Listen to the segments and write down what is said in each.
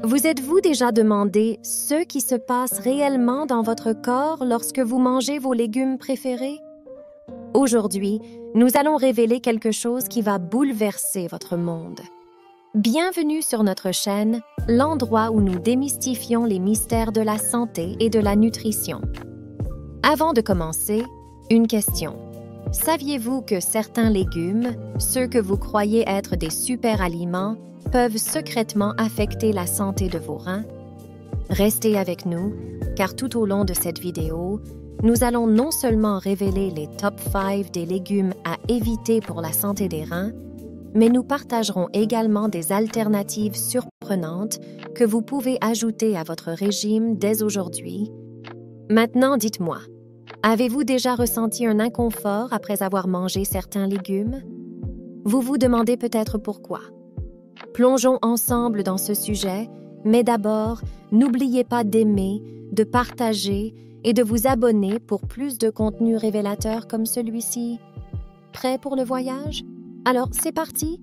Vous êtes-vous déjà demandé ce qui se passe réellement dans votre corps lorsque vous mangez vos légumes préférés? Aujourd'hui, nous allons révéler quelque chose qui va bouleverser votre monde. Bienvenue sur notre chaîne, l'endroit où nous démystifions les mystères de la santé et de la nutrition. Avant de commencer, une question. Saviez-vous que certains légumes, ceux que vous croyez être des super-aliments, peuvent secrètement affecter la santé de vos reins? Restez avec nous, car tout au long de cette vidéo, nous allons non seulement révéler les top 5 des légumes à éviter pour la santé des reins, mais nous partagerons également des alternatives surprenantes que vous pouvez ajouter à votre régime dès aujourd'hui. Maintenant, dites-moi, avez-vous déjà ressenti un inconfort après avoir mangé certains légumes? Vous vous demandez peut-être pourquoi. Plongeons ensemble dans ce sujet, mais d'abord, n'oubliez pas d'aimer, de partager et de vous abonner pour plus de contenu révélateur comme celui-ci. Prêt pour le voyage? Alors, c'est parti!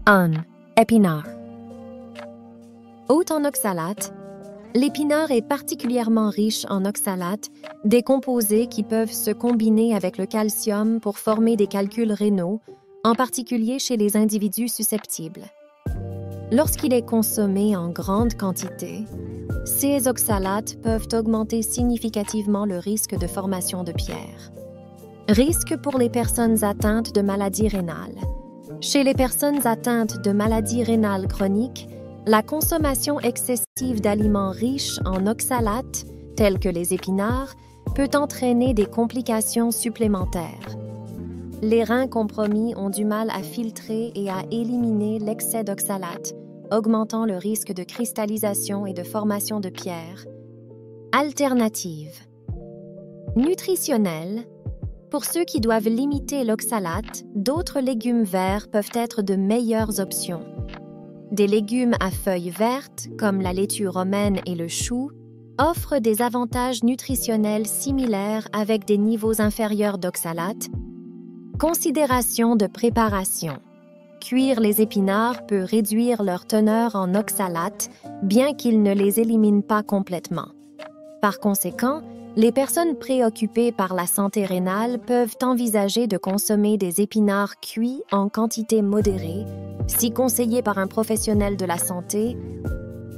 1. Épinard. Haut en oxalates, l'épinard est particulièrement riche en oxalates, des composés qui peuvent se combiner avec le calcium pour former des calculs rénaux, en particulier chez les individus susceptibles. Lorsqu'il est consommé en grande quantité, ces oxalates peuvent augmenter significativement le risque de formation de pierres. Risque pour les personnes atteintes de maladies rénales. Chez les personnes atteintes de maladies rénales chroniques, la consommation excessive d'aliments riches en oxalates, tels que les épinards, peut entraîner des complications supplémentaires. Les reins compromis ont du mal à filtrer et à éliminer l'excès d'oxalates, augmentant le risque de cristallisation et de formation de pierres. Alternative. Nutritionnelle. Pour ceux qui doivent limiter l'oxalate, d'autres légumes verts peuvent être de meilleures options. Des légumes à feuilles vertes, comme la laitue romaine et le chou, offrent des avantages nutritionnels similaires avec des niveaux inférieurs d'oxalate. Considération de préparation. Cuire les épinards peut réduire leur teneur en oxalate, bien qu'il ne les élimine pas complètement. Par conséquent, les personnes préoccupées par la santé rénale peuvent envisager de consommer des épinards cuits en quantité modérée, si conseillé par un professionnel de la santé.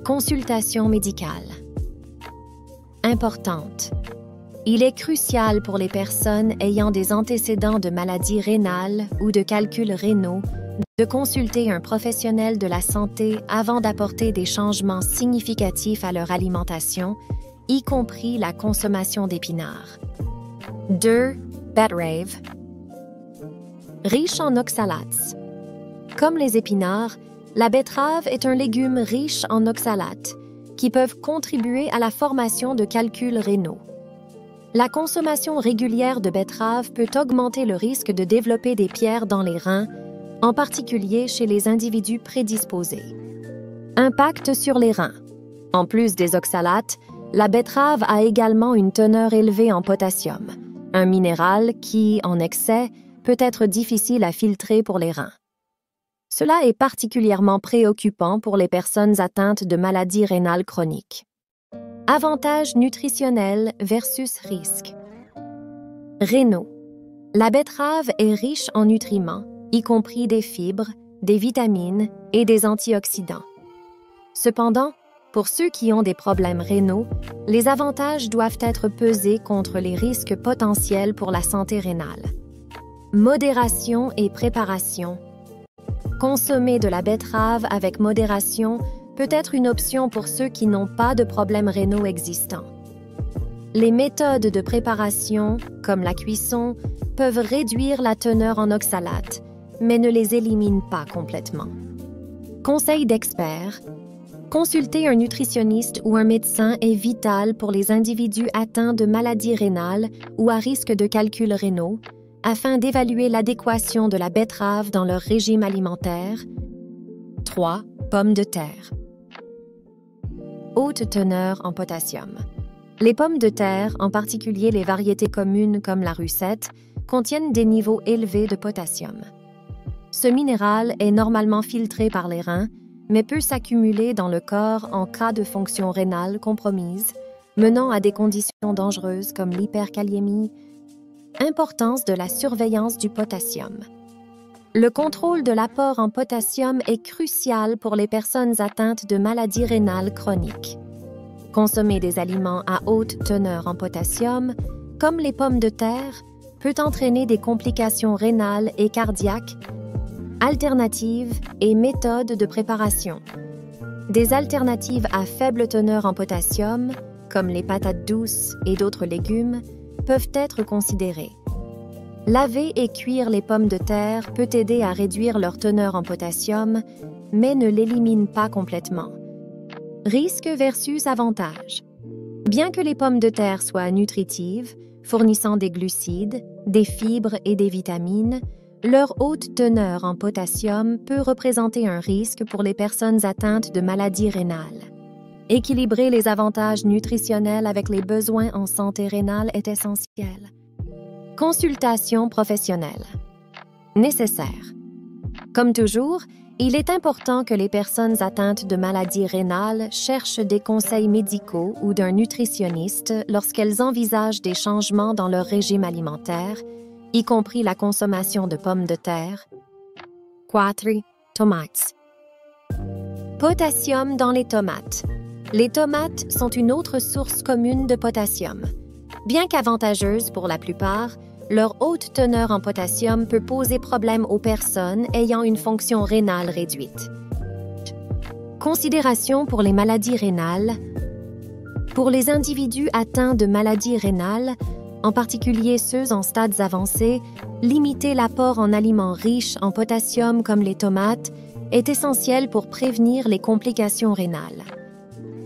Consultation médicale. Importante. Il est crucial pour les personnes ayant des antécédents de maladies rénales ou de calculs rénaux de consulter un professionnel de la santé avant d'apporter des changements significatifs à leur alimentation, y compris la consommation d'épinards. 2. Betterave. Riche en oxalates. Comme les épinards, la betterave est un légume riche en oxalates qui peuvent contribuer à la formation de calculs rénaux. La consommation régulière de betterave peut augmenter le risque de développer des pierres dans les reins, en particulier chez les individus prédisposés. Impact sur les reins. En plus des oxalates, la betterave a également une teneur élevée en potassium, un minéral qui, en excès, peut être difficile à filtrer pour les reins. Cela est particulièrement préoccupant pour les personnes atteintes de maladies rénales chroniques. Avantages nutritionnels versus risques. Rénaux. La betterave est riche en nutriments, y compris des fibres, des vitamines et des antioxydants. Cependant, pour ceux qui ont des problèmes rénaux, les avantages doivent être pesés contre les risques potentiels pour la santé rénale. Modération et préparation. Consommer de la betterave avec modération peut être une option pour ceux qui n'ont pas de problèmes rénaux existants. Les méthodes de préparation, comme la cuisson, peuvent réduire la teneur en oxalates, mais ne les éliminent pas complètement. Conseil d'experts. Consulter un nutritionniste ou un médecin est vital pour les individus atteints de maladies rénales ou à risque de calculs rénaux, afin d'évaluer l'adéquation de la betterave dans leur régime alimentaire. 3. Pommes de terre. Haute teneur en potassium. Les pommes de terre, en particulier les variétés communes comme la russette, contiennent des niveaux élevés de potassium. Ce minéral est normalement filtré par les reins, mais peut s'accumuler dans le corps en cas de fonction rénale compromise, menant à des conditions dangereuses comme l'hyperkaliémie. Importance de la surveillance du potassium. Le contrôle de l'apport en potassium est crucial pour les personnes atteintes de maladies rénales chroniques. Consommer des aliments à haute teneur en potassium, comme les pommes de terre, peut entraîner des complications rénales et cardiaques. Alternatives et méthodes de préparation. Des alternatives à faible teneur en potassium, comme les patates douces et d'autres légumes, peuvent être considérées. Laver et cuire les pommes de terre peut aider à réduire leur teneur en potassium, mais ne l'élimine pas complètement. Risques versus avantages. Bien que les pommes de terre soient nutritives, fournissant des glucides, des fibres et des vitamines, leur haute teneur en potassium peut représenter un risque pour les personnes atteintes de maladies rénales. Équilibrer les avantages nutritionnels avec les besoins en santé rénale est essentiel. Consultation professionnelle. Nécessaire. Comme toujours, il est important que les personnes atteintes de maladies rénales cherchent des conseils médicaux ou d'un nutritionniste lorsqu'elles envisagent des changements dans leur régime alimentaire, y compris la consommation de pommes de terre. 4. Tomates. Potassium dans les tomates. Les tomates sont une autre source commune de potassium. Bien qu'avantageuse pour la plupart, leur haute teneur en potassium peut poser problème aux personnes ayant une fonction rénale réduite. Considération pour les maladies rénales. Pour les individus atteints de maladies rénales, en particulier ceux en stades avancés, limiter l'apport en aliments riches en potassium comme les tomates est essentiel pour prévenir les complications rénales.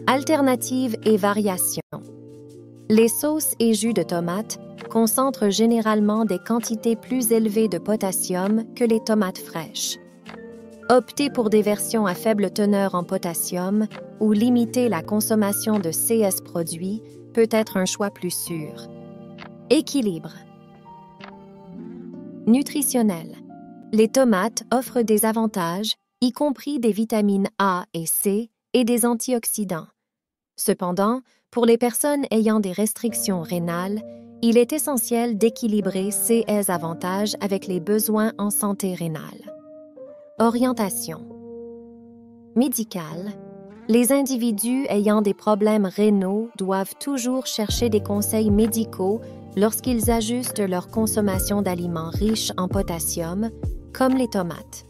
Alternatives et variations. Les sauces et jus de tomates concentrent généralement des quantités plus élevées de potassium que les tomates fraîches. Opter pour des versions à faible teneur en potassium ou limiter la consommation de CS produits peut être un choix plus sûr. Équilibre. Nutritionnel. Les tomates offrent des avantages, y compris des vitamines A et C et des antioxydants. Cependant, pour les personnes ayant des restrictions rénales, il est essentiel d'équilibrer ces avantages avec les besoins en santé rénale. Orientation. Médicale. Les individus ayant des problèmes rénaux doivent toujours chercher des conseils médicaux lorsqu'ils ajustent leur consommation d'aliments riches en potassium, comme les tomates.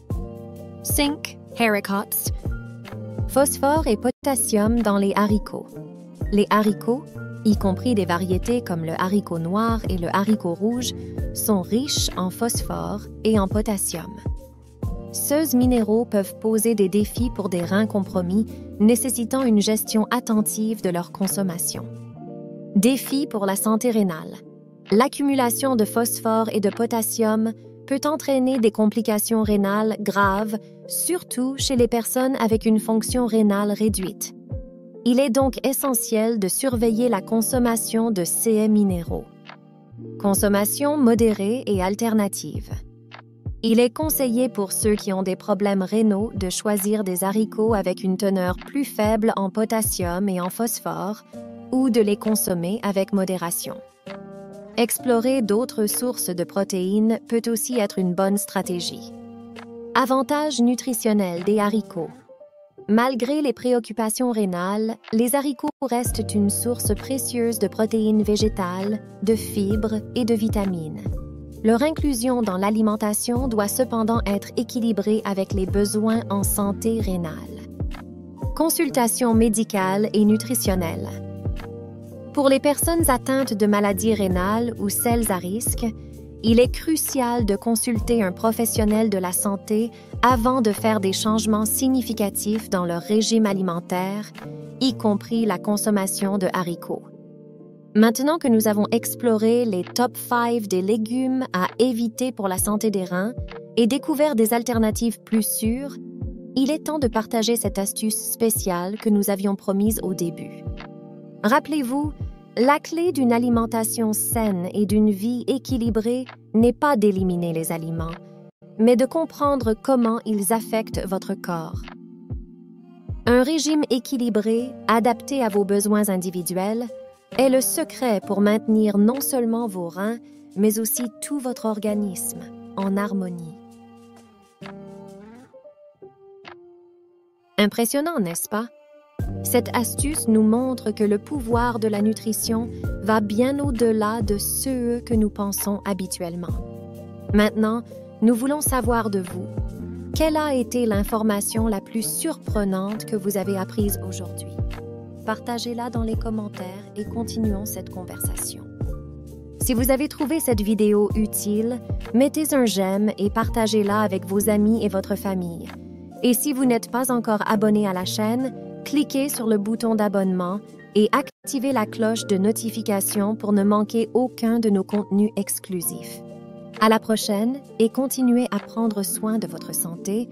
5. Haricots. Phosphore et potassium dans les haricots. Les haricots, y compris des variétés comme le haricot noir et le haricot rouge, sont riches en phosphore et en potassium. Ces minéraux peuvent poser des défis pour des reins compromis, nécessitant une gestion attentive de leur consommation. Défis pour la santé rénale. L'accumulation de phosphore et de potassium peut entraîner des complications rénales graves, surtout chez les personnes avec une fonction rénale réduite. Il est donc essentiel de surveiller la consommation de ces minéraux. Consommation modérée et alternative. Il est conseillé pour ceux qui ont des problèmes rénaux de choisir des haricots avec une teneur plus faible en potassium et en phosphore ou de les consommer avec modération. Explorer d'autres sources de protéines peut aussi être une bonne stratégie. Avantages nutritionnels des haricots. Malgré les préoccupations rénales, les haricots restent une source précieuse de protéines végétales, de fibres et de vitamines. Leur inclusion dans l'alimentation doit cependant être équilibrée avec les besoins en santé rénale. Consultation médicale et nutritionnelle. Pour les personnes atteintes de maladies rénales ou celles à risque, il est crucial de consulter un professionnel de la santé avant de faire des changements significatifs dans leur régime alimentaire, y compris la consommation de haricots. Maintenant que nous avons exploré les top 5 des légumes à éviter pour la santé des reins et découvert des alternatives plus sûres, il est temps de partager cette astuce spéciale que nous avions promise au début. Rappelez-vous, la clé d'une alimentation saine et d'une vie équilibrée n'est pas d'éliminer les aliments, mais de comprendre comment ils affectent votre corps. Un régime équilibré, adapté à vos besoins individuels, est le secret pour maintenir non seulement vos reins, mais aussi tout votre organisme en harmonie. Impressionnant, n'est-ce pas? Cette astuce nous montre que le pouvoir de la nutrition va bien au-delà de ce que nous pensons habituellement. Maintenant, nous voulons savoir de vous. Quelle a été l'information la plus surprenante que vous avez apprise aujourd'hui? Partagez-la dans les commentaires et continuons cette conversation. Si vous avez trouvé cette vidéo utile, mettez un j'aime et partagez-la avec vos amis et votre famille. Et si vous n'êtes pas encore abonné à la chaîne, cliquez sur le bouton d'abonnement et activez la cloche de notification pour ne manquer aucun de nos contenus exclusifs. À la prochaine et continuez à prendre soin de votre santé